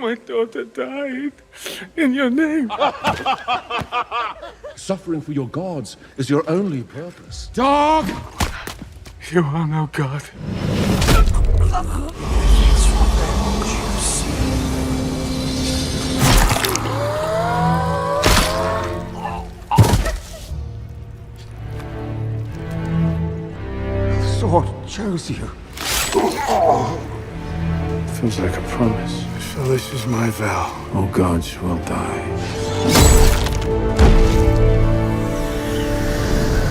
My daughter died in your name. Suffering for your gods is your only purpose. Dog! You are no god. The sword chose you. Feels like a promise. So this is my vow. All gods will die.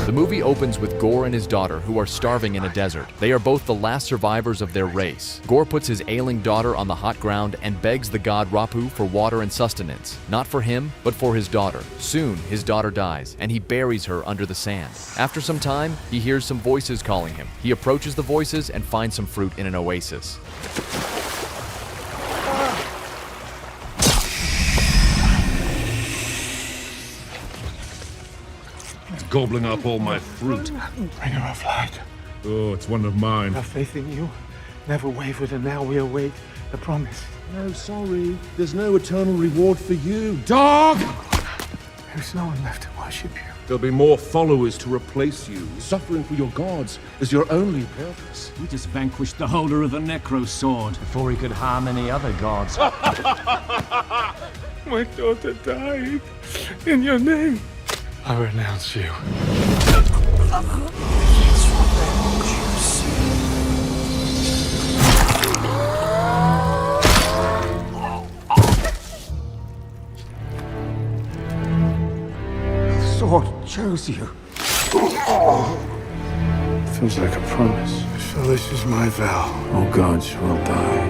The movie opens with Gore and his daughter, who are starving in a desert. They are both the last survivors of their race. Gore puts his ailing daughter on the hot ground and begs the god Rapu for water and sustenance. Not for him, but for his daughter. Soon, his daughter dies, and he buries her under the sand. After some time, he hears some voices calling him. He approaches the voices and finds some fruit in an oasis. Gobbling up all my fruit. Bringer of light. Oh, it's one of mine. Our faith in you never wavered, and now we await the promise. No, sorry. There's no eternal reward for you. Dog! There's no one left to worship you. There'll be more followers to replace you. Suffering for your gods is your only purpose. We just vanquished the holder of the Necro Sword before he could harm any other gods. My daughter died in your name. I renounce you. The sword chose you. Feels like a promise. So this is my vow. All gods will die.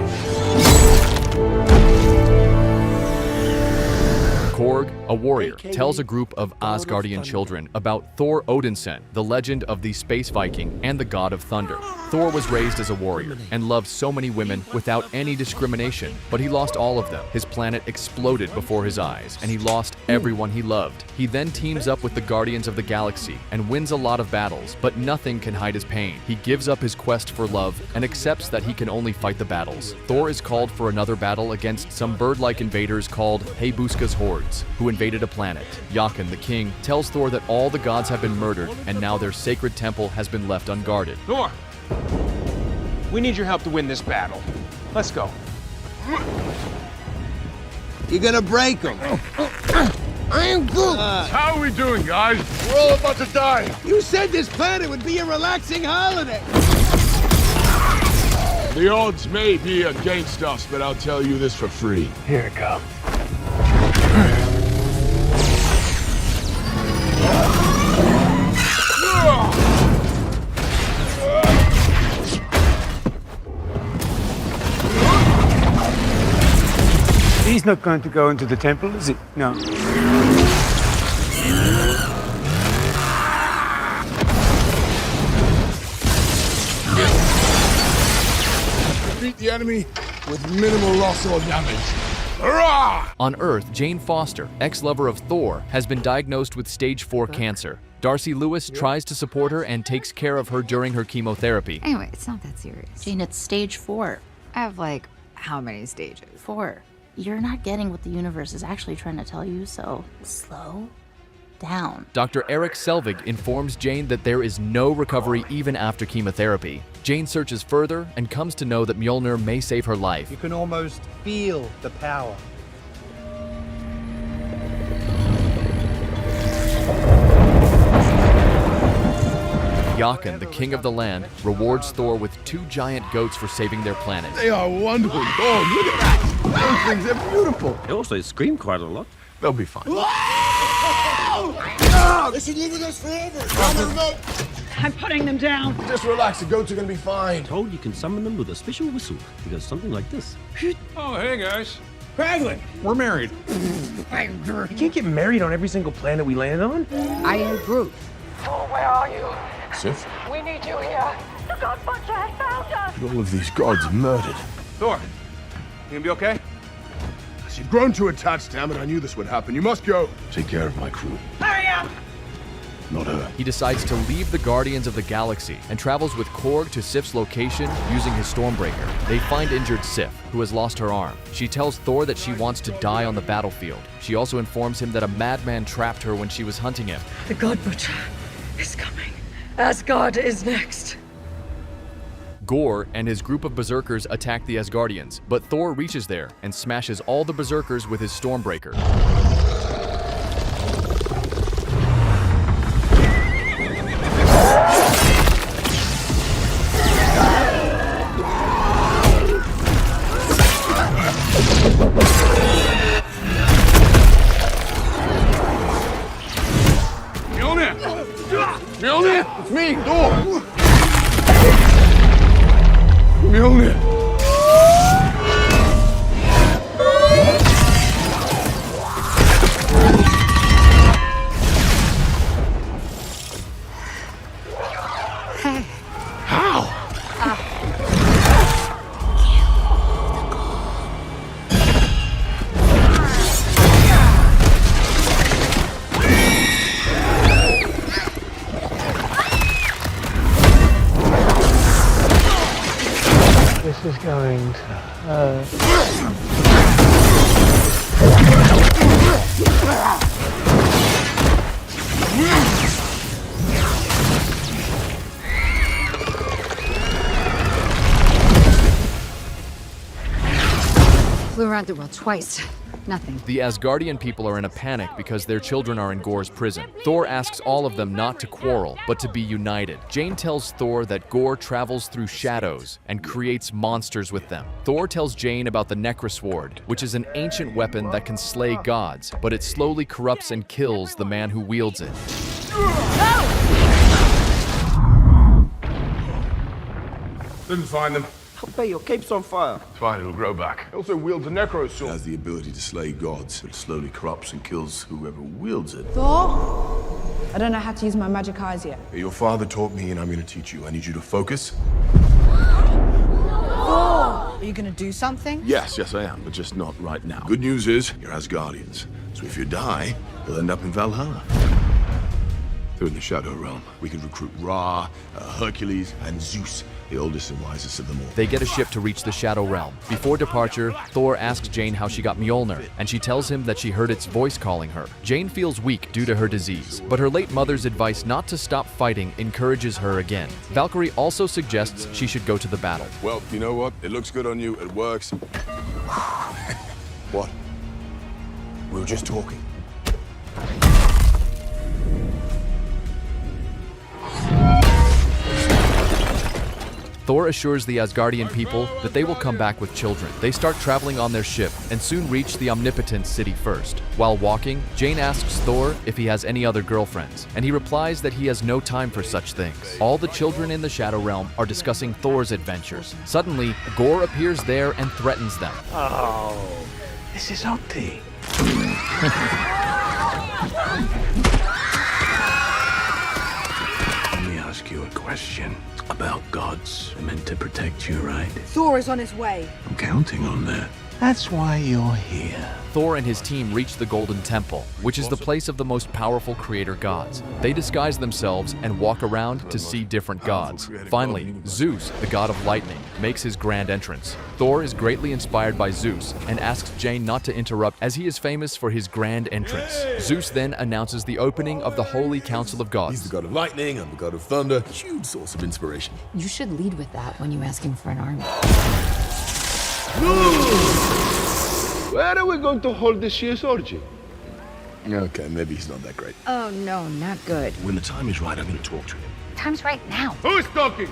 Korg, a warrior, tells a group of Asgardian children about Thor Odinson, the legend of the space Viking and the god of thunder. Thor was raised as a warrior and loved so many women without any discrimination, but he lost all of them. His planet exploded before his eyes, and he lost everyone he loved. He then teams up with the Guardians of the Galaxy and wins a lot of battles, but nothing can hide his pain. He gives up his quest for love and accepts that he can only fight the battles. Thor is called for another battle against some bird-like invaders called Hebuska's hordes, who invaded a planet. Jotun, the king, tells Thor that all the gods have been murdered and now their sacred temple has been left unguarded. Thor! We need your help to win this battle. Let's go. You're gonna break them. I am good. How are we doing, guys? We're all about to die. You said this planet would be a relaxing holiday. The odds may be against us, but I'll tell you this for free. Here it comes. He's not going to go into the temple, is he? No. Defeat the enemy with minimal loss or damage. Hurrah! On Earth, Jane Foster, ex-lover of Thor, has been diagnosed with stage 4 cancer. Darcy Lewis tries to support her and takes care of her during her chemotherapy. Anyway, it's not that serious. Jane, it's stage 4. I have, like, how many stages? 4. You're not getting what the universe is actually trying to tell you, so slow down. Dr. Eric Selvig informs Jane that there is no recovery even after chemotherapy. Jane searches further and comes to know that Mjolnir may save her life. You can almost feel the power. Jotun, the king of the land, rewards Thor with 2 giant goats for saving their planet. They are wonderful. Oh, look at that. Those things are beautiful. They also scream quite a lot. They'll be fine. They should live with us forever. On the remote. I'm putting them down. Just relax. The goats are going to be fine. Told you can summon them with a special whistle. He does something like this. Oh, hey, guys. Kraglin! We're married. You can't get married on every single planet we land on. I am Groot. Oh, where are you? Sif? We need you here. The God Butcher has found us. All of these gods murdered. Thor, you gonna be okay? As you've grown too attached, damn it, I knew this would happen. You must go. Take care of my crew. Hurry up! not her. He decides to leave the Guardians of the Galaxy and travels with Korg to Sif's location using his Stormbreaker. They find injured Sif, who has lost her arm. She tells Thor that she wants to die on the battlefield. She also informs him that a madman trapped her when she was hunting him. The God Butcher is coming. Asgard is next. Gore and his group of berserkers attack the Asgardians, but Thor reaches there and smashes all the berserkers with his Stormbreaker. Mjolnir! It's me, Thor! Mjolnir! How? This is going to Flew around the world twice. Nothing. The Asgardian people are in a panic because their children are in Gore's prison. Thor asks all of them not to quarrel, but to be united. Jane tells Thor that Gore travels through shadows and creates monsters with them. Thor tells Jane about the Necrosword, which is an ancient weapon that can slay gods, but it slowly corrupts and kills the man who wields it. Didn't find them. Hey, your cape's on fire. It's fine, it'll grow back. It also wields a necro sword. It has the ability to slay gods, but it slowly corrupts and kills whoever wields it. Thor? I don't know how to use my magic eyes yet. Your father taught me, and I'm going to teach you. I need you to focus. Are you gonna do something? Yes, I am, but just not right now. Good news is, you're Asgardians. So if you die, you'll end up in Valhalla. They're in the Shadow Realm. We can recruit Ra, Hercules, and Zeus, the oldest and wisest of them all. They get a ship to reach the Shadow Realm. Before departure, Thor asks Jane how she got Mjolnir, and she tells him that she heard its voice calling her. Jane feels weak due to her disease, but her late mother's advice not to stop fighting encourages her again. Valkyrie also suggests she should go to the battle. Well, you know what? It looks good on you. It works. What? We were just talking. Thor assures the Asgardian people that they will come back with children. They start traveling on their ship and soon reach the Omnipotent city first. While walking, Jane asks Thor if he has any other girlfriends, and he replies that he has no time for such things. All the children in the Shadow Realm are discussing Thor's adventures. Suddenly, Gore appears there and threatens them. Oh, this is ugly. Let me ask you a question. About gods meant to protect you, right? Thor is on his way. I'm counting on that. That's why you're here. Thor and his team reach the Golden Temple, which is the place of the most powerful creator gods. They disguise themselves and walk around to see different gods. Finally, Zeus, the god of lightning, makes his grand entrance. Thor is greatly inspired by Zeus and asks Jane not to interrupt as he is famous for his grand entrance. Zeus then announces the opening of the Holy Council of Gods. He's the god of lightning, I'm the god of thunder. Huge source of inspiration. You should lead with that when you ask him for an army. Where are we going to hold this year's orgy? Okay, maybe he's not that great. Oh no, not good. When the time is right, I'm going to talk to him. Time's right now. Who is talking?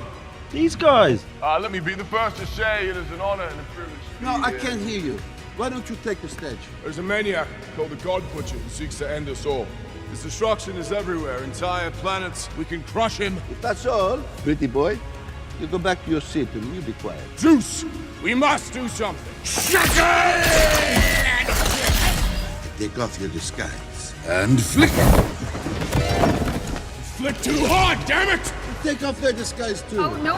These guys. Let me be the first to say it is an honor and a privilege. No, I can't hear you. Why don't you take the stage? There's a maniac called the God Butcher who seeks to end us all. His destruction is everywhere, entire planets. We can crush him. If that's all, pretty boy, you go back to your seat and you be quiet. Zeus, we must do something. Take off your disguise. And flick! Flick too hard, damn it! Take off their disguise too. Oh no,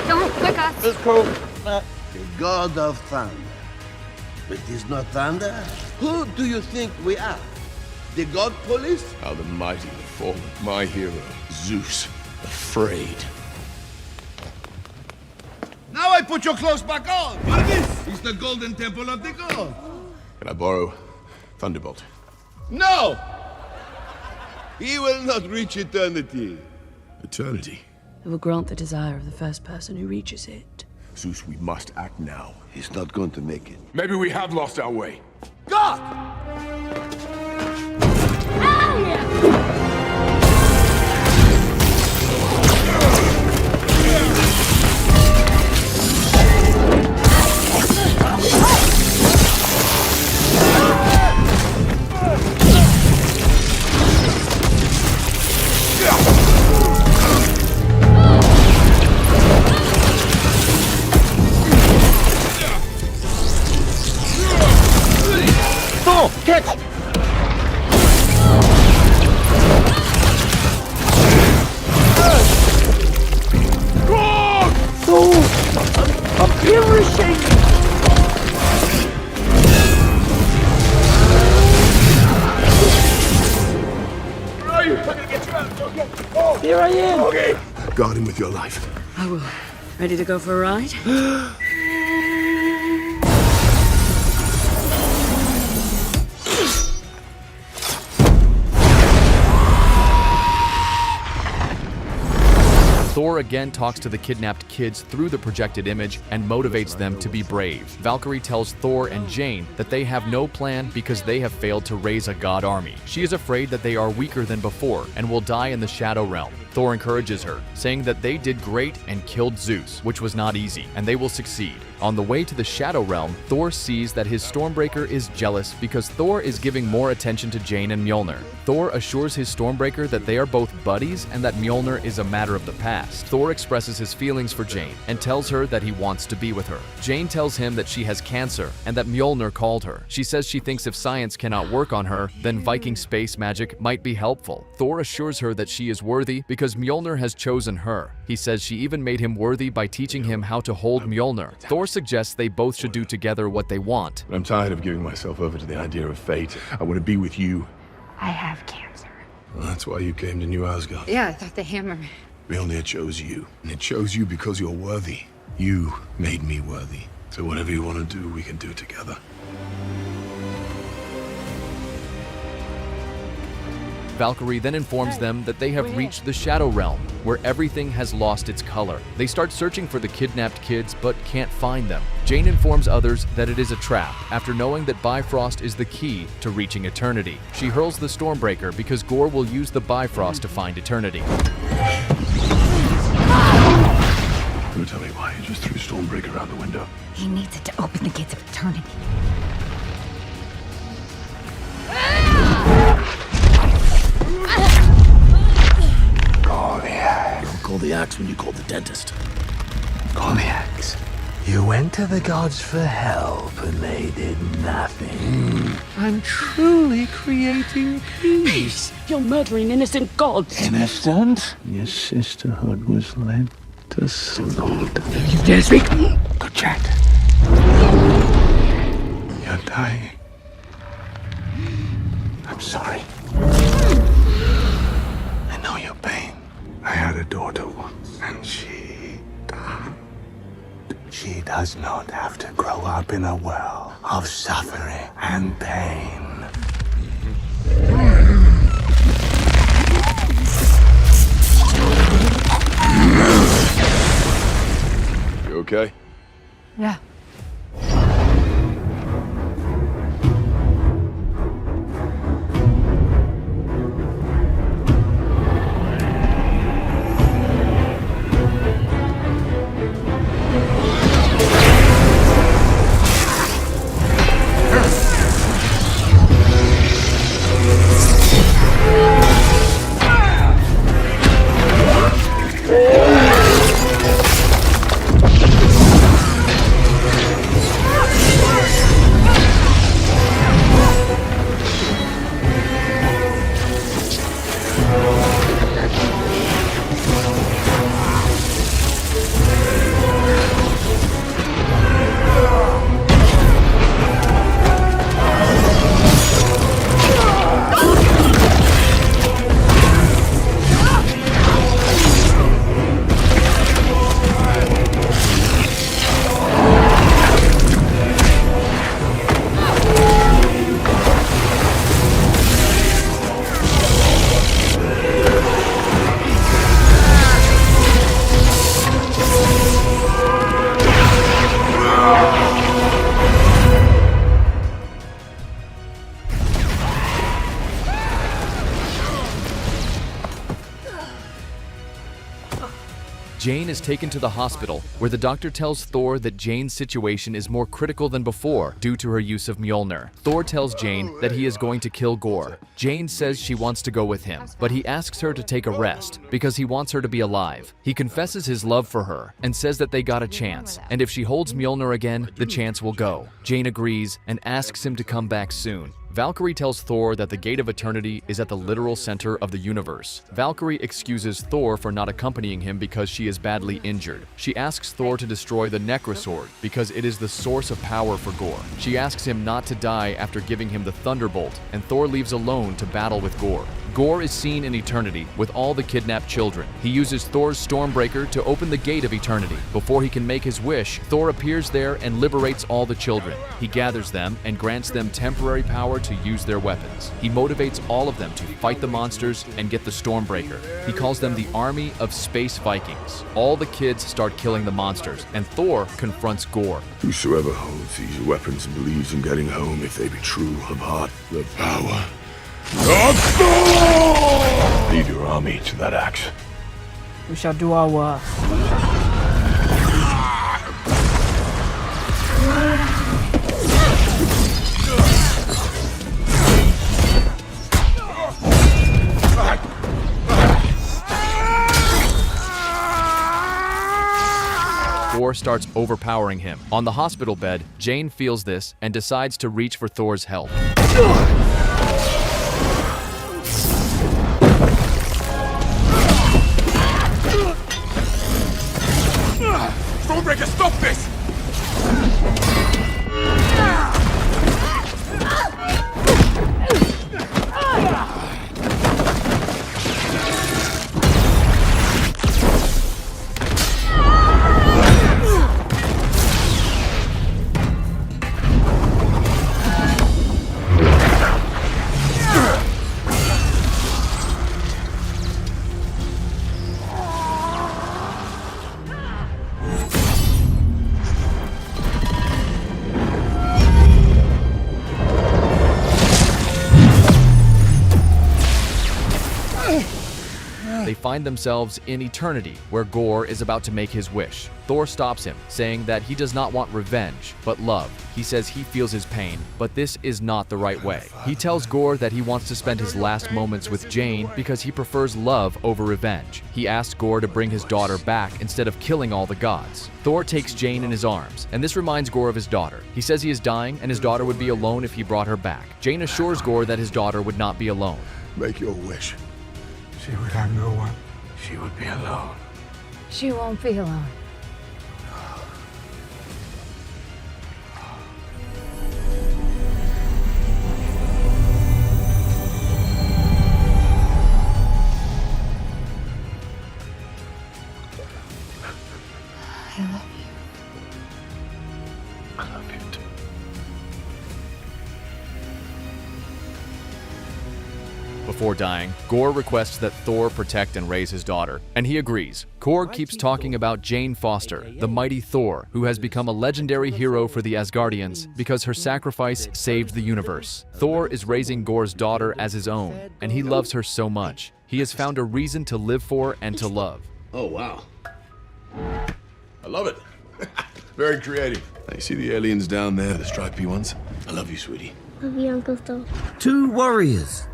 don't flick us. It's cool. The god of thunder. But he's not thunder. Who do you think we are? The god police? How the mighty have fallen. My hero, Zeus, afraid. Now I put your clothes back on. For this is the golden temple of the god. Can I borrow Thunderbolt? No! He will not reach eternity. Eternity? It will grant the desire of the first person who reaches it. Zeus, we must act now. He's not going to make it. Maybe we have lost our way. God! Here I am! Okay. Guard him with your life. I will. Ready to go for a ride? Thor again talks to the kidnapped kids through the projected image and motivates them to be brave. Valkyrie tells Thor and Jane that they have no plan because they have failed to raise a god army. She is afraid that they are weaker than before and will die in the Shadow Realm. Thor encourages her, saying that they did great and killed Zeus, which was not easy, and they will succeed. On the way to the Shadow Realm, Thor sees that his Stormbreaker is jealous because Thor is giving more attention to Jane and Mjolnir. Thor assures his Stormbreaker that they are both buddies and that Mjolnir is a matter of the past. Thor expresses his feelings for Jane and tells her that he wants to be with her. Jane tells him that she has cancer and that Mjolnir called her. She says she thinks if science cannot work on her, then Viking space magic might be helpful. Thor assures her that she is worthy because Mjolnir has chosen her. He says she even made him worthy by teaching him how to hold Mjolnir. Thor suggests they both should do together what they want. I'm tired of giving myself over to the idea of fate. I want to be with you. I have cancer. Well, that's why you came to New Asgard. Yeah, I thought the hammer. Mjolnir chose you, and it chose you because you're worthy. You made me worthy. So whatever you want to do, we can do together. Valkyrie then informs them that they have reached the Shadow Realm, where everything has lost its color. They start searching for the kidnapped kids, but can't find them. Jane informs others that it is a trap, after knowing that Bifrost is the key to reaching eternity. She hurls the Stormbreaker because Gore will use the Bifrost to find eternity. You tell me why you just threw Stormbreaker out the window. He needs it to open the gates of eternity. Call the axe. Don't call the axe when you call the dentist. Call the axe. You went to the gods for help and they did nothing. I'm truly creating peace. You're murdering innocent gods. Innocent? Your sisterhood was led to slaughter. You dare speak? Good chat. You're dying. I'm sorry. I know your pain. I had a daughter once, and she died. She does not have to grow up in a world of suffering and pain. You okay? Yeah. Jane is taken to the hospital, where the doctor tells Thor that Jane's situation is more critical than before due to her use of Mjolnir. Thor tells Jane that he is going to kill Gore. Jane says she wants to go with him, but he asks her to take a rest because he wants her to be alive. He confesses his love for her and says that they got a chance, and if she holds Mjolnir again, the chance will go. Jane agrees and asks him to come back soon. Valkyrie tells Thor that the Gate of Eternity is at the literal center of the universe. Valkyrie excuses Thor for not accompanying him because she is badly injured. She asks Thor to destroy the Necrosword because it is the source of power for Gore. She asks him not to die after giving him the Thunderbolt, and Thor leaves alone to battle with Gore. Gore is seen in Eternity with all the kidnapped children. He uses Thor's Stormbreaker to open the Gate of Eternity. Before he can make his wish, Thor appears there and liberates all the children. He gathers them and grants them temporary power to use their weapons. He motivates all of them to fight the monsters and get the Stormbreaker. He calls them the Army of Space Vikings. All the kids start killing the monsters, and Thor confronts Gore. Whosoever holds these weapons and believes in getting home, if they be true of heart, the power of Thor! Lead your army to that axe. We shall do our work. Gore starts overpowering him. On the hospital bed, Jane feels this and decides to reach for Thor's help. Stormbreaker, stop this! They find themselves in Eternity, where Gore is about to make his wish. Thor stops him, saying that he does not want revenge, but love. He says he feels his pain, but this is not the right way. He tells Gore that he wants to spend his last moments with Jane because he prefers love over revenge. He asks Gore to bring his daughter back instead of killing all the gods. Thor takes Jane in his arms, and this reminds Gore of his daughter. He says he is dying and his daughter would be alone if he brought her back. Jane assures Gore that his daughter would not be alone. Make your wish. She would have no one. She would be alone. She won't be alone. I love you. I love you too. Before dying, Gore requests that Thor protect and raise his daughter, and he agrees. Korg keeps talking about Jane Foster, the mighty Thor, who has become a legendary hero for the Asgardians because her sacrifice saved the universe. Thor is raising Gore's daughter as his own, and he loves her so much. He has found a reason to live for and to love. Oh, wow. I love it. Very creative. Now, you see the aliens down there, the stripy ones? I love you, sweetie. Love you, Uncle Thor. Two warriors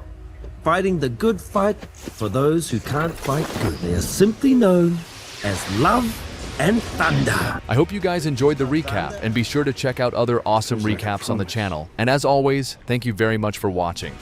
fighting the good fight for those who can't fight good. They are simply known as Love and Thunder. I hope you guys enjoyed the recap, and be sure to check out other awesome recaps on the channel. And as always, thank you very much for watching.